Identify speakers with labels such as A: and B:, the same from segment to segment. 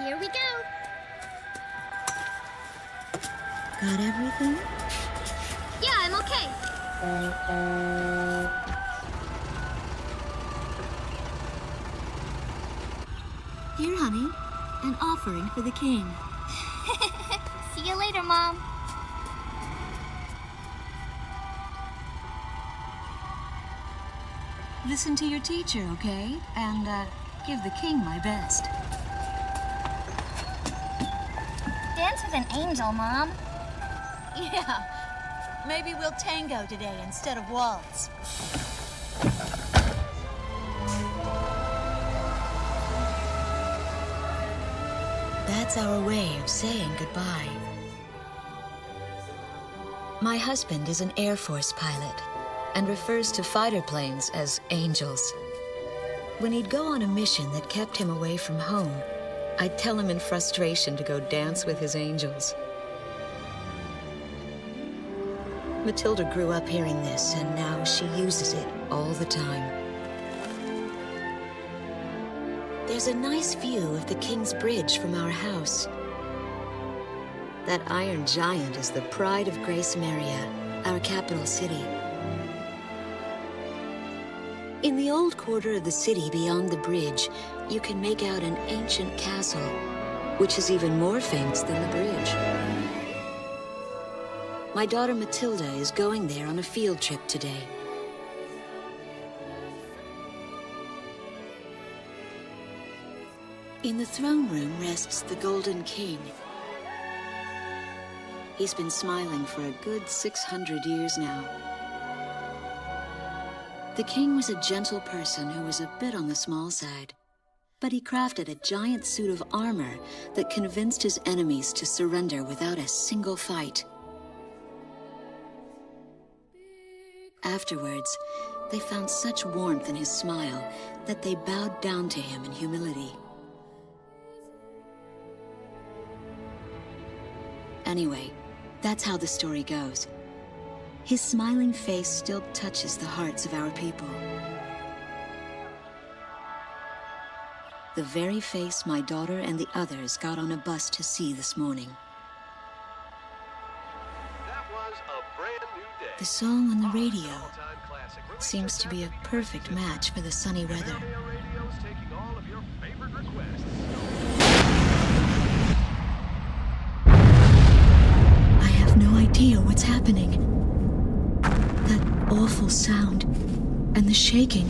A: Here we go.
B: Got everything?
A: Yeah, I'm okay.
B: Here, honey. An offering for the king.
A: See you later, Mom.
B: Listen to your teacher, okay? And, give the king my best.
A: Dance with an angel, Mom.
C: Yeah. Maybe we'll tango today instead of waltz.
B: That's our way of saying goodbye. My husband is an Air Force pilot and refers to fighter planes as angels. When he'd go on a mission that kept him away from home, I'd tell him in frustration to go dance with his angels. Matilda grew up hearing this, and now she uses it all the time. There's a nice view of the King's Bridge from our house. That iron giant is the pride of Grace Maria, our capital city. In the old quarter of the city beyond the bridge, you can make out an ancient castle, which is even more famous than the bridge. My daughter Matilda is going there on a field trip today. In the throne room rests the Golden King. He's been smiling for a good 600 years now. The king was a gentle person who was a bit on the small side, but he crafted a giant suit of armor that convinced his enemies to surrender without a single fight. Afterwards, they found such warmth in his smile that they bowed down to him in humility. Anyway, that's how the story goes. His smiling face still touches the hearts of our people. The very face my daughter and the others got on a bus to see this morning.
D: That was a brand new day.
B: The song on the radio seems to be a perfect match for the sunny weather.
D: Radio's taking all of your favorite requests.
B: I have no idea what's happening. That awful sound and the shaking.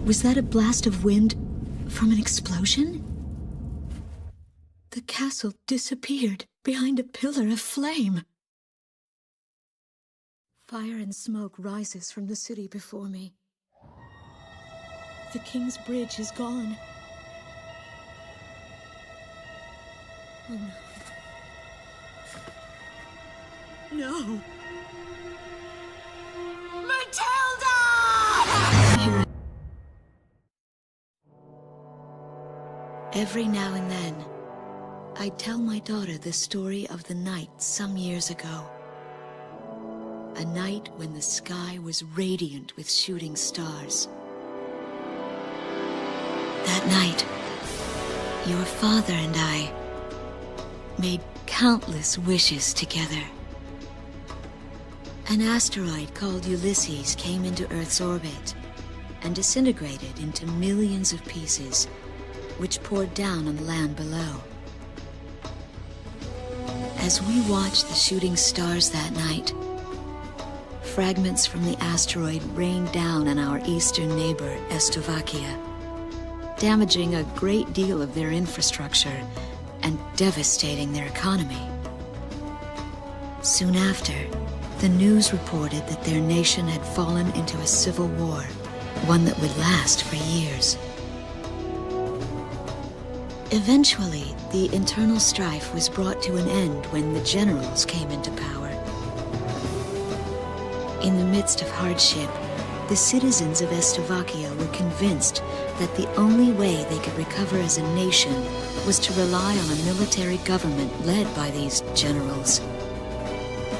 B: Was that a blast of wind from an explosion? The castle disappeared behind a pillar of flame. Fire and smoke rises from the city before me. The King's Bridge is gone. Oh no. No!
C: Matilda!
B: Every now and then, I tell my daughter the story of the night some years ago. A night when the sky was radiant with shooting stars. That night, your father and I made countless wishes together. An asteroid called Ulysses came into Earth's orbit and disintegrated into millions of pieces, which poured down on the land below. As we watched the shooting stars that night, fragments from the asteroid rained down on our eastern neighbor, Estovakia, damaging a great deal of their infrastructure and devastating their economy. Soon after, the news reported that their nation had fallen into a civil war, one that would last for years. Eventually, the internal strife was brought to an end when the generals came into power. In the midst of hardship, the citizens of Estovakia were convinced that the only way they could recover as a nation was to rely on a military government led by these generals.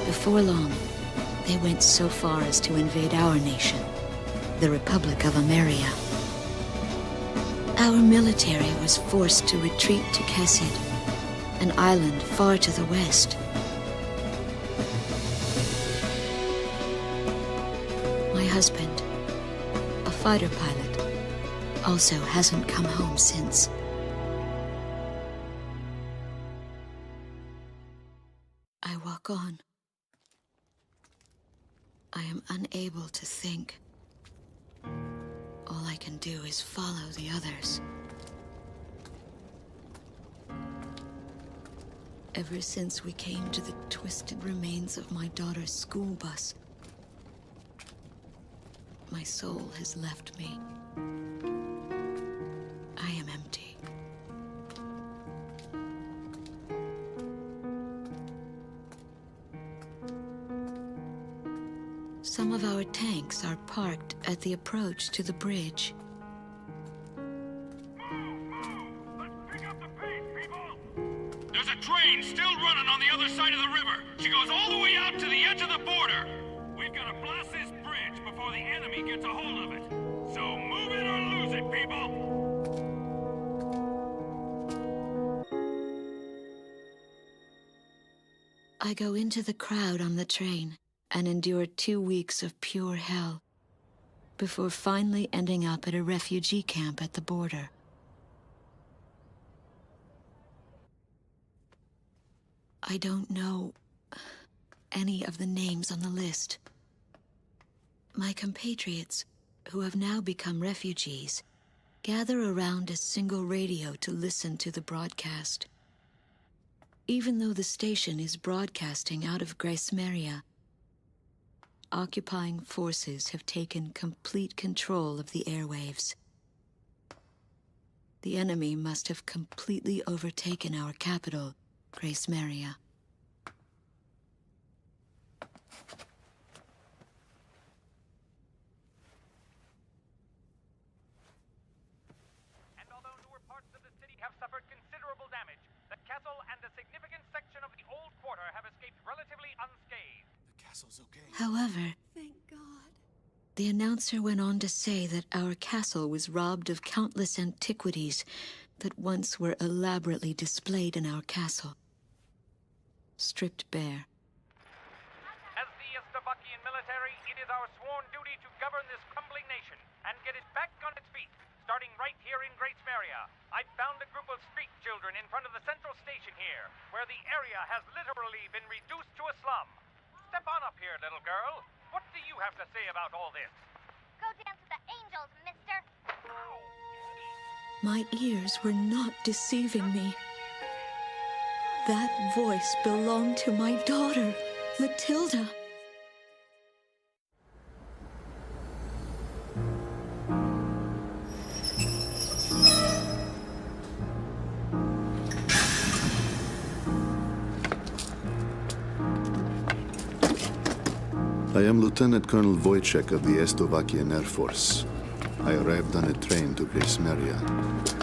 B: Before long, they went so far as to invade our nation, the Republic of Ameria. Our military was forced to retreat to Kessid, an island far to the west. My husband, a fighter pilot, also hasn't come home since. I walk on. I am unable to think. All I can do is follow the others. Ever since we came to the twisted remains of my daughter's school bus, my soul has left me. I am empty. Some of our tanks are parked at the approach to the bridge.
E: Let's pick up the pace, people! There's a train still running on the other side of the river. She goes all the way out to the edge of the border. We've got to blast this bridge before the enemy gets a hold of it. So move it or lose it, people!
B: I go into the crowd on the train and endure 2 weeks of pure hell before finally ending up at a refugee camp at the border. I don't know any of the names on the list. My compatriots, who have now become refugees, gather around a single radio to listen to the broadcast. Even though the station is broadcasting out of Grace Maria, occupying forces have taken complete control of the airwaves. The enemy must have completely overtaken our capital, Grace Maria.
F: And although newer parts of the city have suffered considerable damage, the castle and a significant section of the old quarter have escaped relatively unscathed.
G: The castle's okay.
B: However,
C: Thank God.
B: the announcer went on to say that our castle was robbed of countless antiquities that once were elaborately displayed in our castle. Stripped bare.
F: As the Estovakian military, it is our sworn duty to govern this crumbling nation and get it back on its feet, starting right here in Grace Maria. I found a group of street children in front of the central station here, where the area has literally been reduced to a slum. Step on up here, little girl. What do you have to say about all this?
A: Go dance with the angels, mister.
B: My ears were not deceiving me. That voice belonged to my daughter, Matilda.
H: I am Lieutenant Colonel Wojciech of the Estovakian Air Force. I arrived on a train to Grace Maria.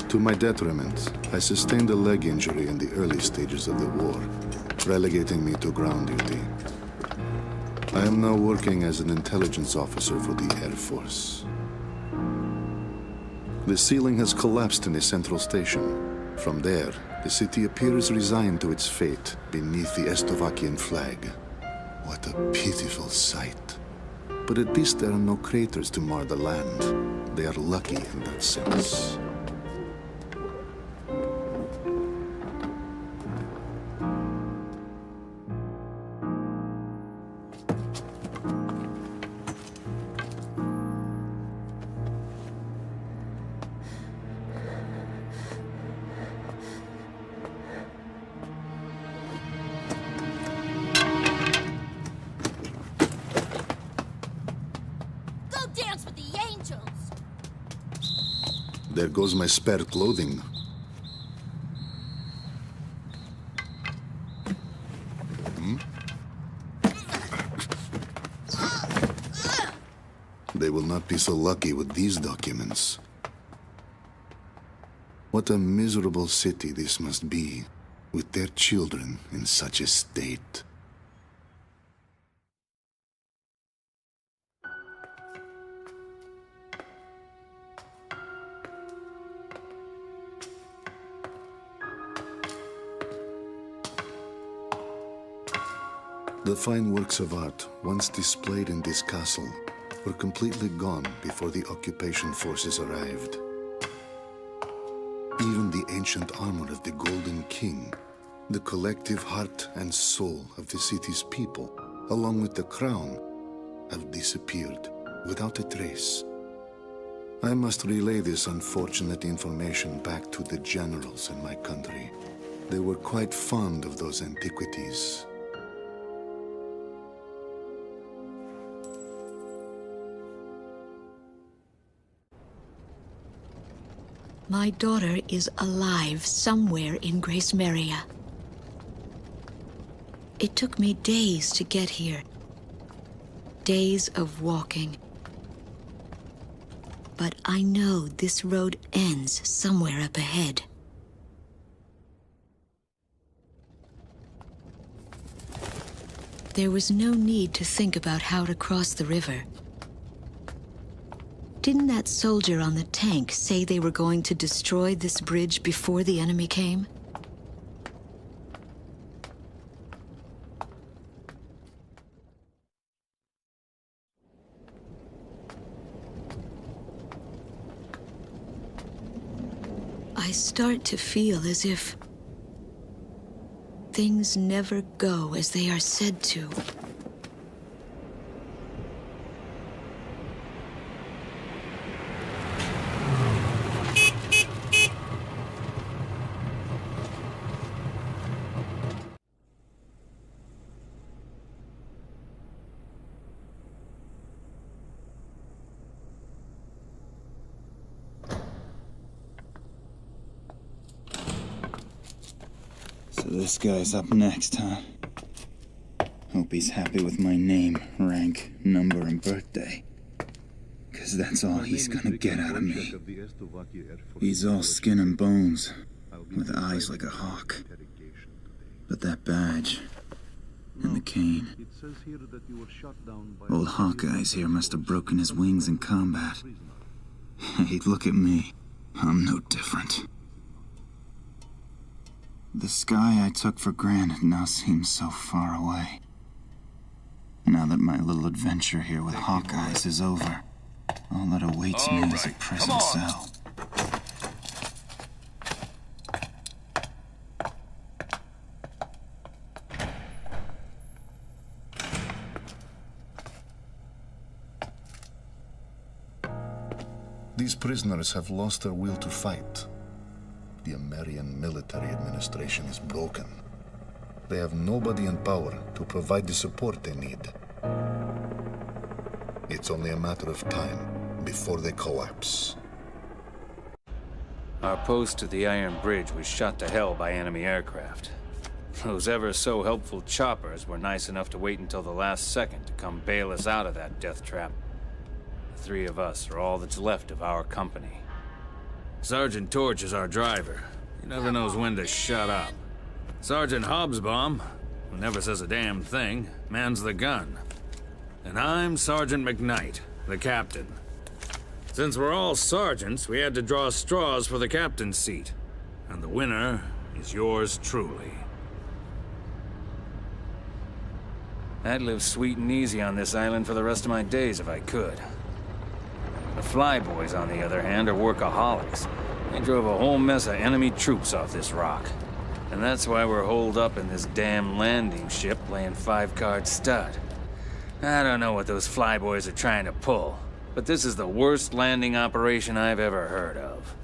H: To my detriment, I sustained a leg injury in the early stages of the war, relegating me to ground duty. I am now working as an intelligence officer for the Air Force. The ceiling has collapsed in the central station. From there, the city appears resigned to its fate beneath the Estovakian flag. What a pitiful sight. But at least there are no craters to mar the land. They are lucky in that sense.
C: Go dance with the angels!
H: There goes my spare clothing. They will not be so lucky with these documents. What a miserable city this must be, with their children in such a state. The fine works of art once displayed in this castle were completely gone before the occupation forces arrived. Even the ancient armor of the Golden King, the collective heart and soul of the city's people, along with the crown, have disappeared without a trace. I must relay this unfortunate information back to the generals in my country. They were quite fond of those antiquities.
B: My daughter is alive somewhere in Grace Maria. It took me days to get here. Days of walking. But I know this road ends somewhere up ahead. There was no need to think about how to cross the river. Didn't that soldier on the tank say they were going to destroy this bridge before the enemy came? I start to feel as if things never go as they are said to.
G: So this guy's up next, huh? Hope he's happy with my name, rank, number, and birthday. 'Cause that's all he's gonna get out of me. He's all skin and bones, with eyes like a hawk. But that badge, and the cane. Old Hawkeyes here must have broken his wings in combat. Hey, look at me. I'm no different. The sky I took for granted now seems so far away. Now that my little adventure here with Hawkeyes is over, all that awaits me is a prison cell.
H: These prisoners have lost their will to fight. The American military administration is broken. They have nobody in power to provide the support they need. It's only a matter of time before they collapse.
F: Our post to the Iron Bridge was shot to hell by enemy aircraft. Those ever-so-helpful choppers were nice enough to wait until the last second to come bail us out of that death trap. The three of us are all that's left of our company. Sergeant Torch is our driver. He never knows when to shut up. Sergeant Hobsbawm, who never says a damn thing, mans the gun. And I'm Sergeant McKnight, the captain. Since we're all sergeants, we had to draw straws for the captain's seat. And the winner is yours truly. I'd live sweet and easy on this island for the rest of my days if I could. The Flyboys, on the other hand, are workaholics. They drove a whole mess of enemy troops off this rock. And that's why we're holed up in this damn landing ship playing 5-card stud. I don't know what those Flyboys are trying to pull, but this is the worst landing operation I've ever heard of.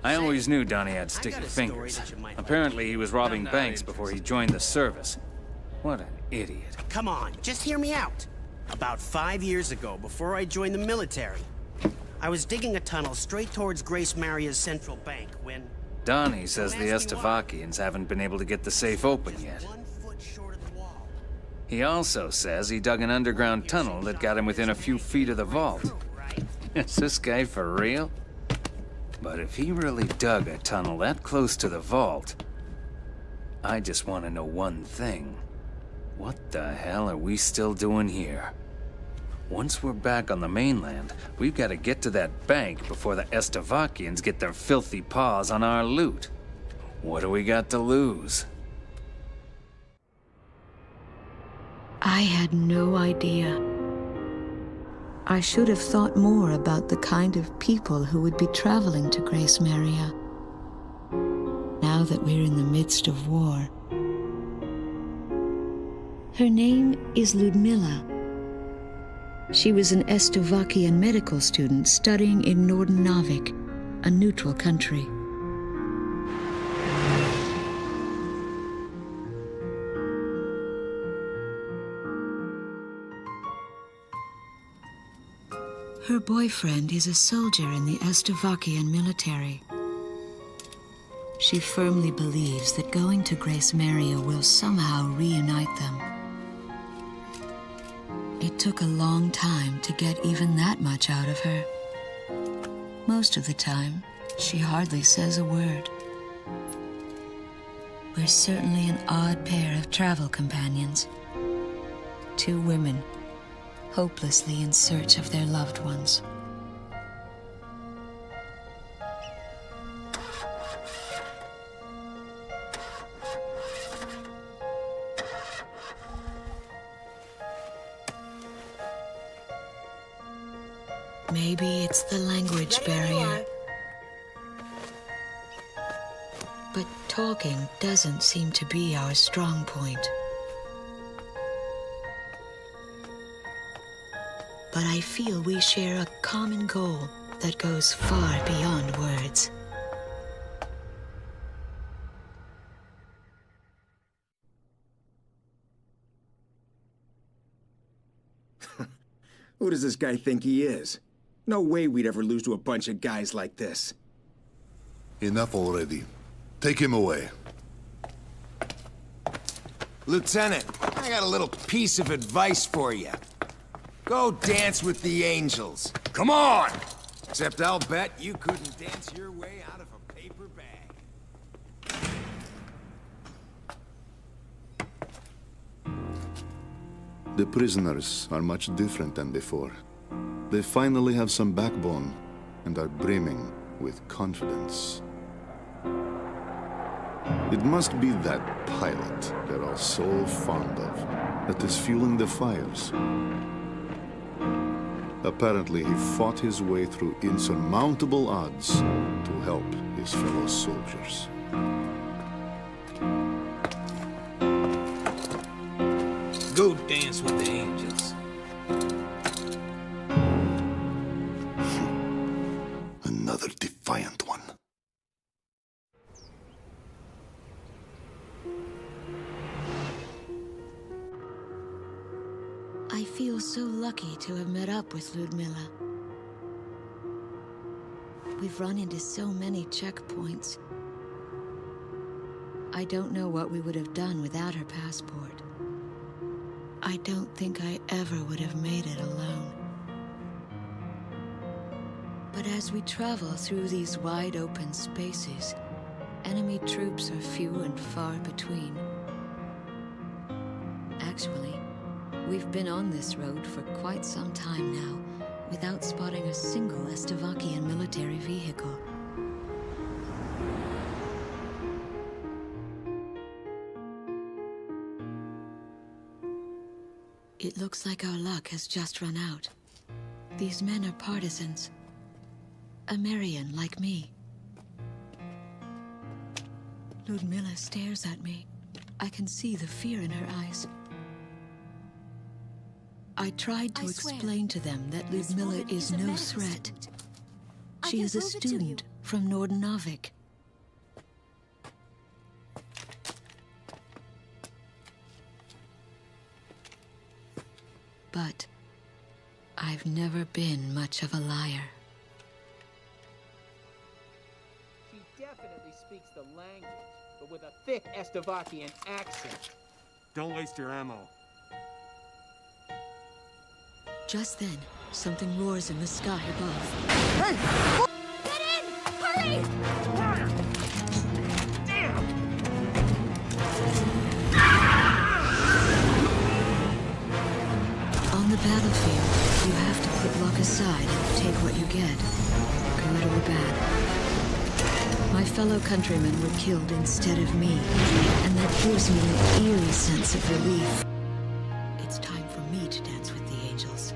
F: I always knew Donnie had sticky fingers. Apparently he was robbing banks before he joined the service. What an idiot.
I: Come on, just hear me out. About 5 years ago, before I joined the military, I was digging a tunnel straight towards Grace Maria's central bank when...
F: Donnie says the Estavakians haven't been able to get the safe open yet.
I: 1 foot short of the wall.
F: He also says he dug an underground tunnel that got him within a few feet of the vault. Is this guy for real? But if he really dug a tunnel that close to the vault, I just want to know one thing. What the hell are we still doing here? Once we're back on the mainland, we've got to get to that bank before the Estavakians get their filthy paws on our loot.
J: What do we got to lose?
B: I had no idea. I should have thought more about the kind of people who would be traveling to Grace Maria. Now that we're in the midst of war. Her name is Ludmilla. She was an Estovakian medical student studying in Norden Navik, a neutral country. Her boyfriend is a soldier in the Estovakian military. She firmly believes that going to Grace Maria will somehow reunite them. It took a long time to get even that much out of her. Most of the time, she hardly says a word. We're certainly an odd pair of travel companions. Two women, hopelessly in search of their loved ones. Maybe it's the language barrier. But talking doesn't seem to be our strong point. But I feel we share a common goal that goes far beyond words.
K: Who does this guy think he is? No way we'd ever lose to a bunch of guys like this.
H: Enough already. Take him away.
L: Lieutenant, I got a little piece of advice for you. Go dance with the angels. Come on! Except I'll bet you couldn't dance your way out of a paper bag.
H: The prisoners are much different than before. They finally have some backbone and are brimming with confidence. It must be that pilot they're all so fond of that is fueling the fires. Apparently, he fought his way through insurmountable odds to help his fellow soldiers.
L: Go dance with the angels.
H: Another defiant one.
B: I feel so lucky to have met up with Ludmilla. We've run into so many checkpoints. I don't know what we would have done without her passport. I don't think I ever would have made it alone. But as we travel through these wide open spaces, enemy troops are few and far between. Actually, we've been on this road for quite some time now, without spotting a single Estovakian military vehicle. It looks like our luck has just run out. These men are partisans. A Marian like me. Ludmilla stares at me. I can see the fear in her eyes. I tried to explain to them that Ludmilla is no threat. She is a student from Norden Navik. But I've never been much of a liar.
M: She definitely speaks the language, but with a thick Estovakian accent.
N: Don't waste your ammo.
B: Just then, something roars in the sky above.
A: Hey! Get in! Hurry!
N: Fire! Damn!
B: On the battlefield, you have to put luck aside and take what you get, good or bad. My fellow countrymen were killed instead of me, and that gives me an eerie sense of relief. It's time for me to dance with the angels.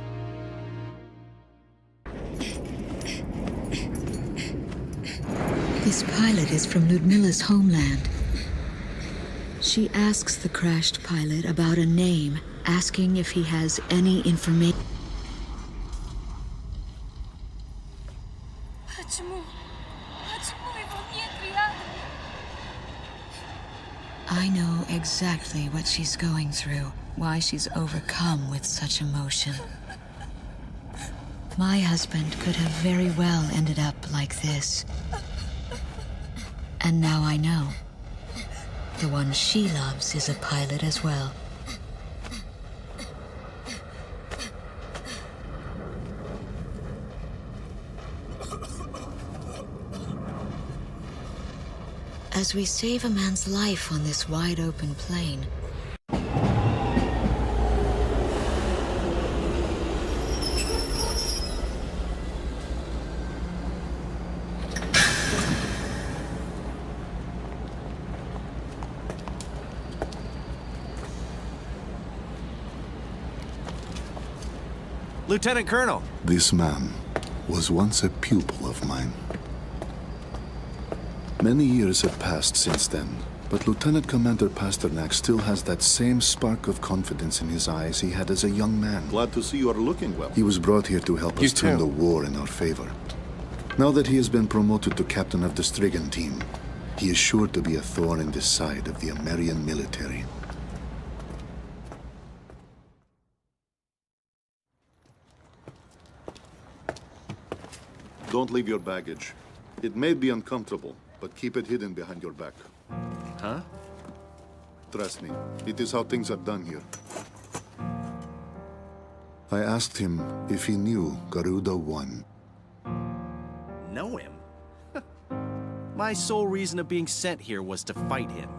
B: This pilot is from Ludmilla's homeland. She asks the crashed pilot about a name, asking if he has any information. I know exactly what she's going through, why she's overcome with such emotion. My husband could have very well ended up like this. And now I know. The one she loves is a pilot as well. As we save a man's life on this wide-open plain,
O: Lieutenant Colonel!
H: This man was once a pupil of mine. Many years have passed since then, but Lieutenant Commander Pasternak still has that same spark of confidence in his eyes he had as a young man.
P: Glad to see you are looking well.
H: He was brought here to help us turn the war in our favor. Now that he has been promoted to captain of the Strigan team, he is sure to be a thorn in the side of the Amerian military.
P: Don't leave your baggage. It may be uncomfortable, but keep it hidden behind your back.
O: Huh?
P: Trust me, it is how things are done here.
H: I asked him if he knew Garuda 1.
O: Know him? My sole reason of being sent here was to fight him.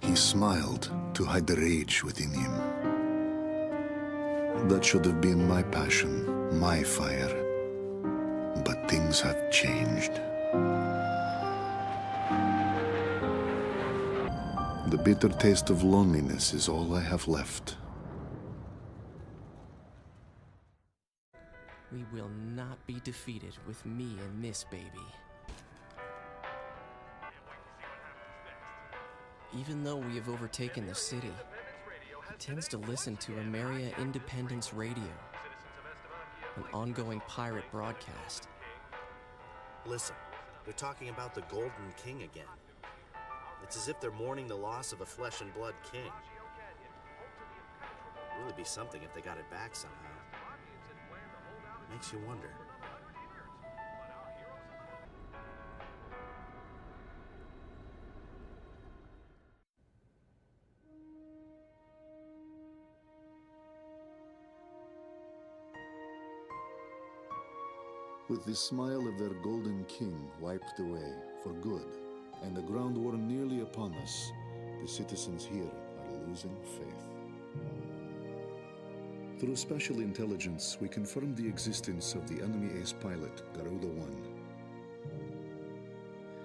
H: He smiled to hide the rage within him. That should have been my passion, my fire. But things have changed. The bitter taste of loneliness is all I have left.
Q: We will not be defeated with me and this baby. Even though we have overtaken the city, he tends to listen to Ameria Independence Radio, an ongoing pirate broadcast.
R: Listen, they're talking about the Golden King again. It's as if they're mourning the loss of a flesh and blood king. It'd really be something if they got it back somehow. Makes you wonder.
H: With the smile of their golden king wiped away for good, and the ground war nearly upon us, the citizens here are losing faith. Through special intelligence, we confirmed the existence of the enemy ace pilot, Garuda 1.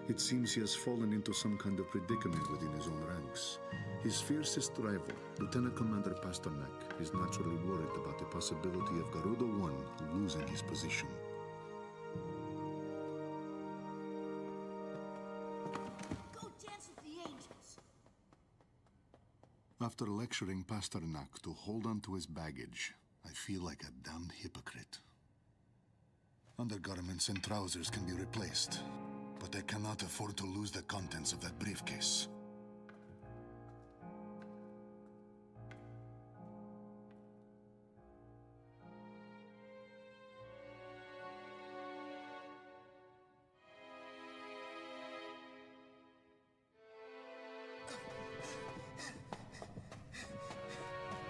H: It seems he has fallen into some kind of predicament within his own ranks. His fiercest rival, Lieutenant Commander Pasternak, is naturally worried about the possibility of Garuda 1 losing his position. After lecturing Pasternak to hold on to his baggage, I feel like a damned hypocrite. Undergarments and trousers can be replaced, but I cannot afford to lose the contents of that briefcase.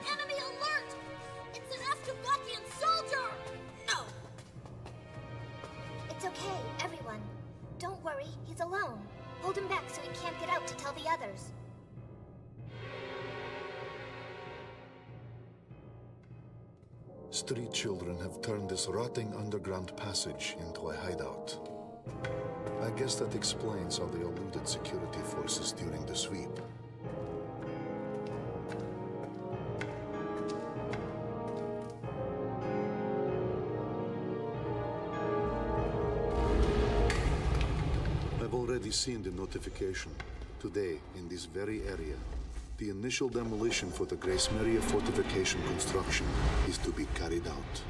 A: Enemy alert! It's an Estovakian soldier! No! It's okay, everyone. Don't worry, he's alone. Hold him back so he can't get out to tell the others.
H: Street children have turned this rotting underground passage into a hideout. I guess that explains all the eluded security forces during the sweep. I've already seen the notification. Today, in this very area, the initial demolition for the Grace Maria fortification construction is to be carried out.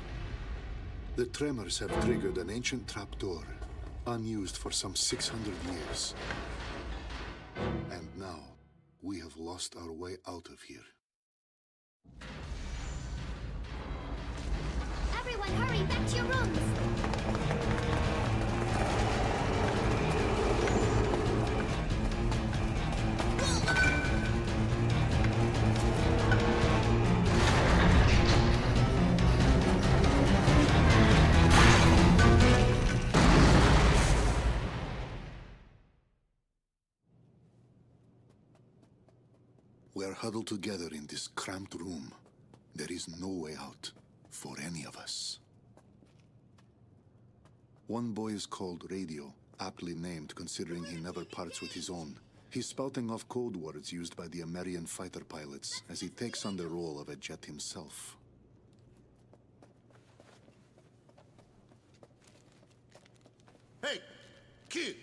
H: The tremors have triggered an ancient trapdoor, unused for some 600 years. And now, we have lost our way out of here.
A: Everyone, hurry, back to your rooms!
H: We are huddled together in this cramped room. There is no way out for any of us. One boy is called Radio, aptly named considering he never parts with his own. He's spouting off code words used by the Amerian fighter pilots as he takes on the role of a jet himself.
P: Hey, kid!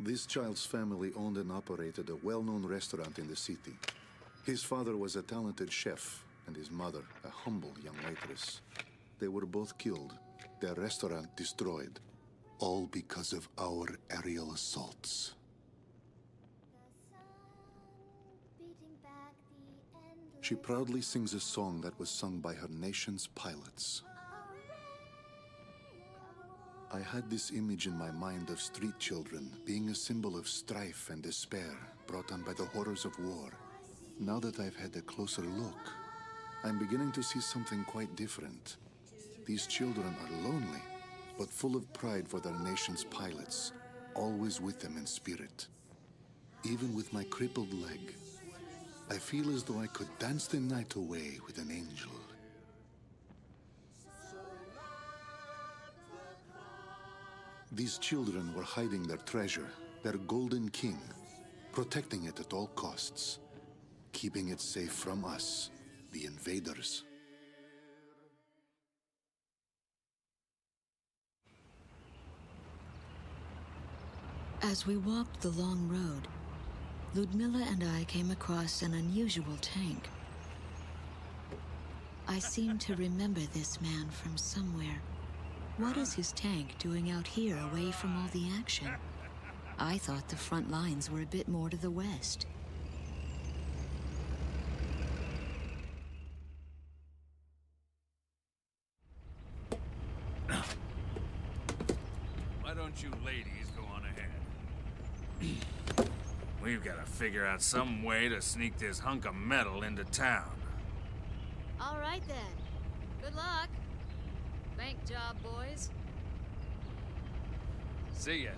H: This child's family owned and operated a well-known restaurant in the city. His father was a talented chef, and his mother a humble young waitress. They were both killed, their restaurant destroyed, all because of our aerial assaults. She proudly sings a song that was sung by her nation's pilots. I had this image in my mind of street children being a symbol of strife and despair brought on by the horrors of war. Now that I've had a closer look, I'm beginning to see something quite different. These children are lonely, but full of pride for their nation's pilots, always with them in spirit. Even with my crippled leg, I feel as though I could dance the night away with an angel. These children were hiding their treasure, their golden king, protecting it at all costs, keeping it safe from us, the invaders.
B: As we walked the long road, Ludmilla and I came across an unusual tank. I seem to remember this man from somewhere. What is his tank doing out here away from all the action? I thought the front lines were a bit more to the west.
E: Why don't you ladies go on ahead? We've got to figure out some way to sneak this hunk of metal into town.
S: All right then. Good luck. Bank job, boys.
J: See ya.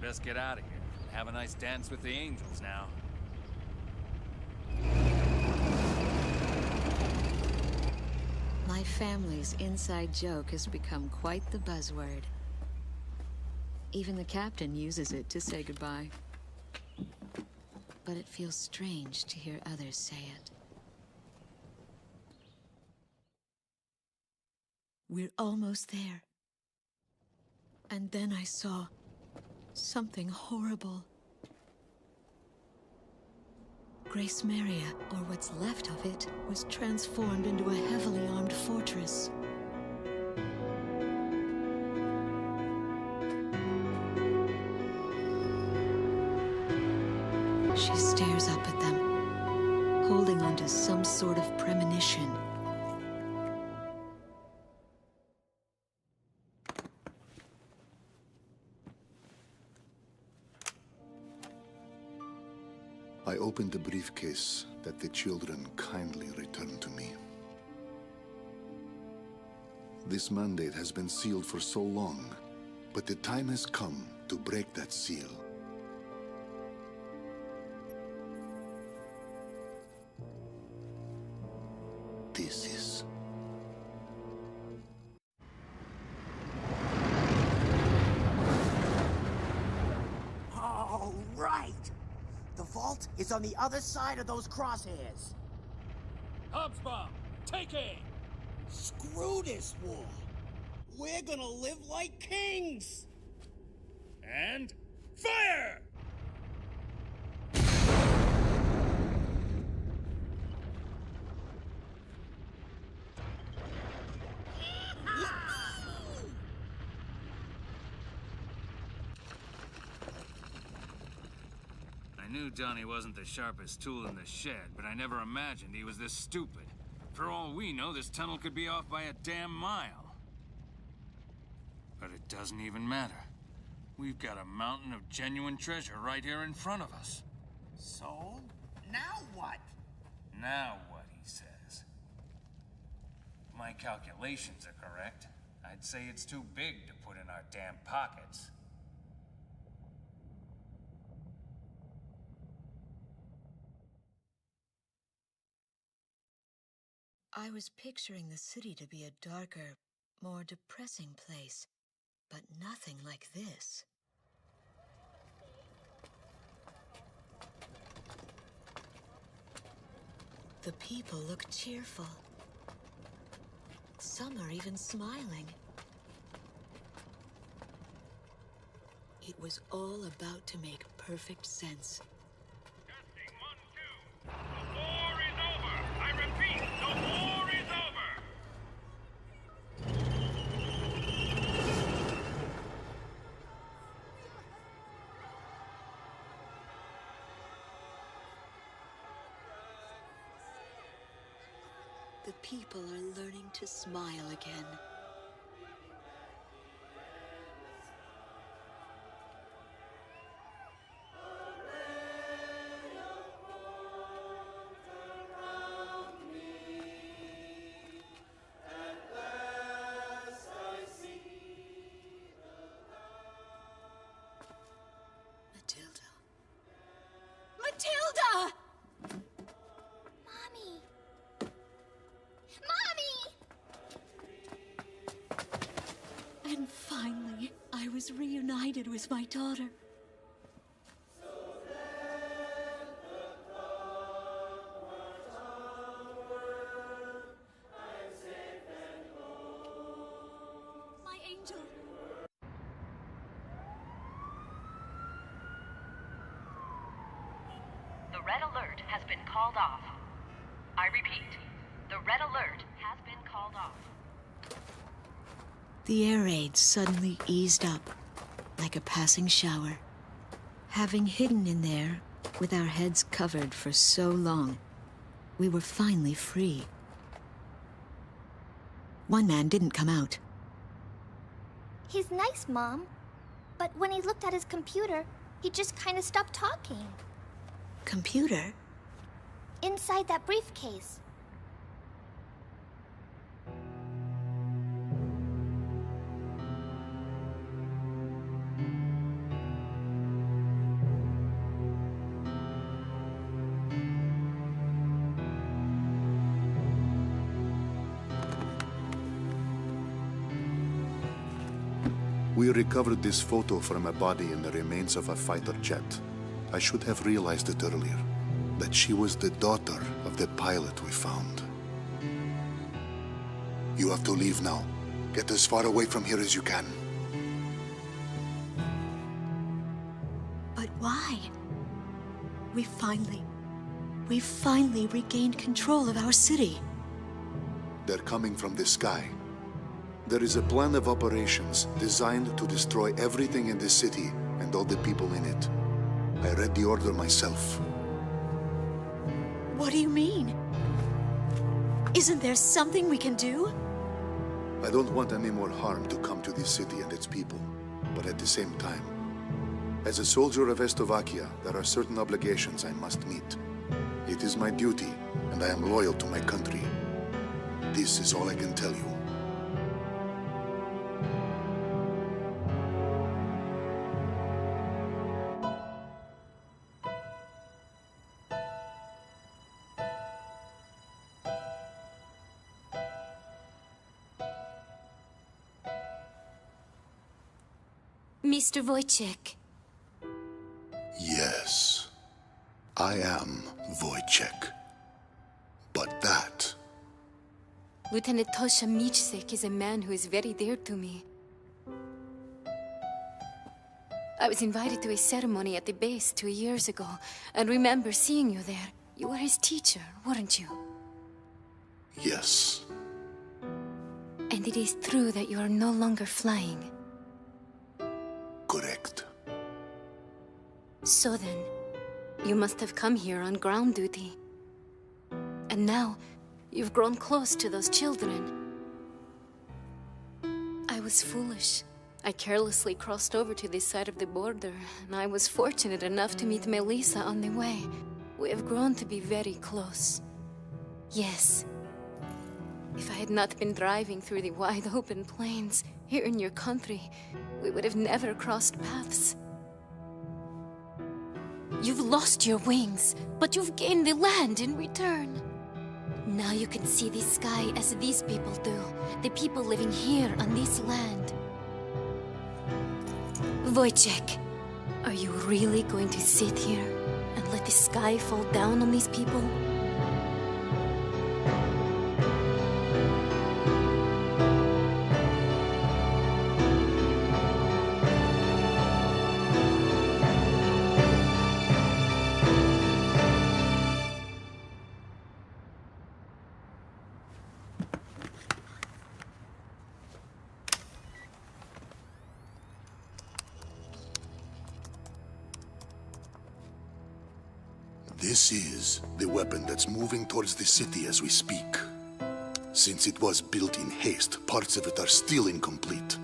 J: Best get out of here. Have a nice dance with the angels now.
B: My family's inside joke has become quite the buzzword. Even the captain uses it to say goodbye. But it feels strange to hear others say it. We're almost there. And then I saw something horrible. Grace Maria, or what's left of it, was transformed into a heavily armed fortress. She stares up at them, holding on to some sort of premonition.
H: I opened the briefcase that the children kindly returned to me. This mandate has been sealed for so long, but the time has come to break that seal. This is...
I: All right! The vault is on the other side of those crosshairs.
E: Hubsbomb, take aim!
I: Screw this war! We're gonna live like kings!
E: And fire!
J: I knew Donnie wasn't the sharpest tool in the shed, but I never imagined he was this stupid. For all we know, this tunnel could be off by a damn mile. But it doesn't even matter. We've got a mountain of genuine treasure right here in front of us.
I: So, now what?
J: Now what, he says. My calculations are correct. I'd say it's too big to put in our damn pockets.
B: I was picturing the city to be a darker, more depressing place, but nothing like this. The people look cheerful. Some are even smiling. It was all about to make perfect sense.
E: Testing 1, 2. The war is over! I repeat, the war is over!
B: The people are learning to smile again. Matilda.
A: Matilda! Mommy! Mommy!
B: And finally, I was reunited with my daughter. My angel.
T: The red alert has been called off. I repeat, the red alert has been called off.
B: The air raid suddenly eased up, like a passing shower. Having hidden in there, with our heads covered for so long, we were finally free. One man didn't come out.
A: He's nice, Mom. But when he looked at his computer, he just kind of stopped talking.
B: Computer?
A: Inside that briefcase.
H: We recovered this photo from a body in the remains of a fighter jet. I should have realized it earlier, that she was the daughter of the pilot we found. You have to leave now. Get as far away from here as you can.
B: But why? We finally regained control of our city.
H: They're coming from the sky. There is a plan of operations designed to destroy everything in the city and all the people in it. I read the order myself.
B: What do you mean? Isn't there something we can do?
H: I don't want any more harm to come to this city and its people, but at the same time, As a soldier of Estovakia, there are certain obligations I must meet. It is my duty, and I am loyal to my country. This is all I can tell you.
U: Mr. Wojciech.
H: Yes, I am Wojciech. But that...
U: Lieutenant Tosha Michsek is a man who is very dear to me. I was invited to a ceremony at the base 2 years ago, and remember seeing you there. You were his teacher, weren't you?
H: Yes.
U: And it is true that you are no longer flying.
H: Correct.
U: So then, you must have come here on ground duty. And now, you've grown close to those children. I was foolish. I carelessly crossed over to this side of the border, and I was fortunate enough to meet Melissa on the way. We have grown to be very close. Yes. If I had not been driving through the wide open plains here in your country, we would have never crossed paths. You've lost your wings, but you've gained the land in return. Now you can see the sky as these people do, the people living here on this land. Wojciech, are you really going to sit here and let the sky fall down on these people?
H: This is the weapon that's moving towards the city as we speak. Since it was built in haste, parts of it are still incomplete.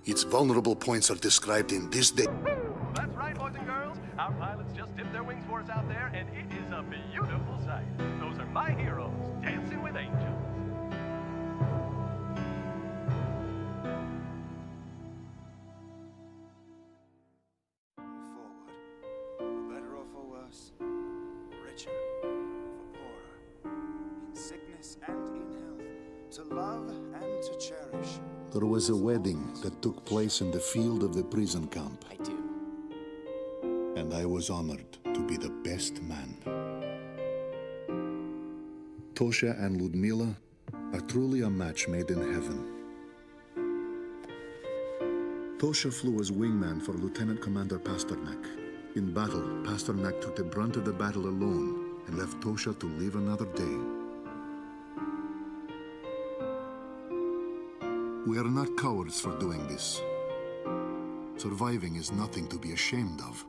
H: Its vulnerable points are described in this day.
D: That's right, boys and girls. Our pilots just dipped their wings for us out there, and it is a beautiful sight. Those are my heroes, dancing with angels.
G: Richer, for poorer, in sickness and in health, to love and to cherish.
H: There was a wedding that took place in the field of the prison camp.
Q: I do.
H: And I was honored to be the best man. Tosha and Ludmila are truly a match made in heaven. Tosha flew as wingman for Lieutenant Commander Pasternak. In battle, Pasternak took the brunt of the battle alone and left Tosha to live another day. We are not cowards for doing this. Surviving is nothing to be ashamed of.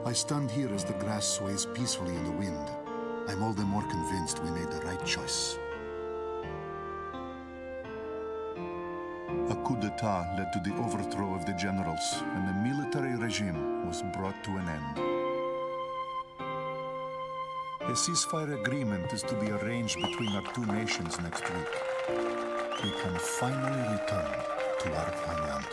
H: I stand here as the grass sways peacefully in the wind. I'm all the more convinced we made the right choice. A coup d'etat led to the overthrow of the generals, and the military regime was brought to an end. A ceasefire agreement is to be arranged between our two nations next week. We can finally return to our homeland.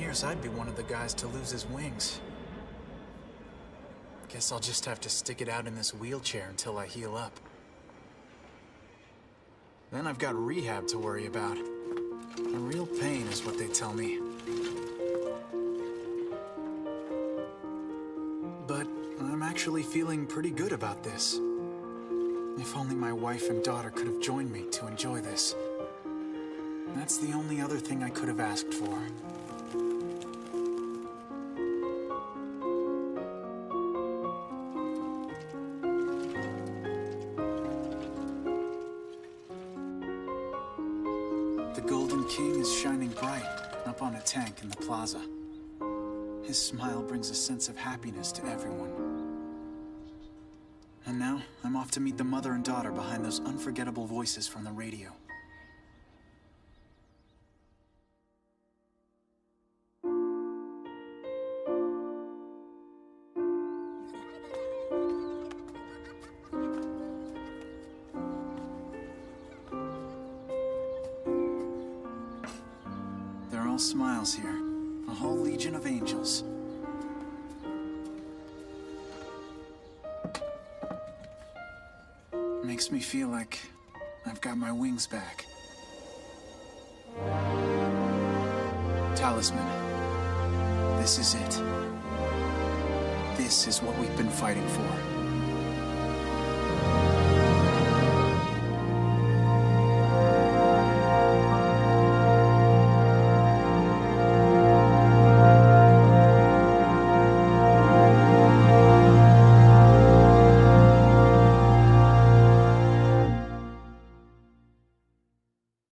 V: Years I'd be one of the guys to lose his wings. Guess I'll just have to stick it out in this wheelchair until I heal up. Then I've got rehab to worry about. A real pain is what they tell me. But I'm actually feeling pretty good about this. If only my wife and daughter could have joined me to enjoy this. That's the only other thing I could have asked for. The Golden King is shining bright up on a tank in the plaza. His smile brings a sense of happiness to everyone. And now, I'm off to meet the mother and daughter behind those unforgettable voices from the radio. They're all smiles here. A whole legion of angels. Makes me feel like I've got my wings back. Talisman. This is it. This is what we've been fighting for.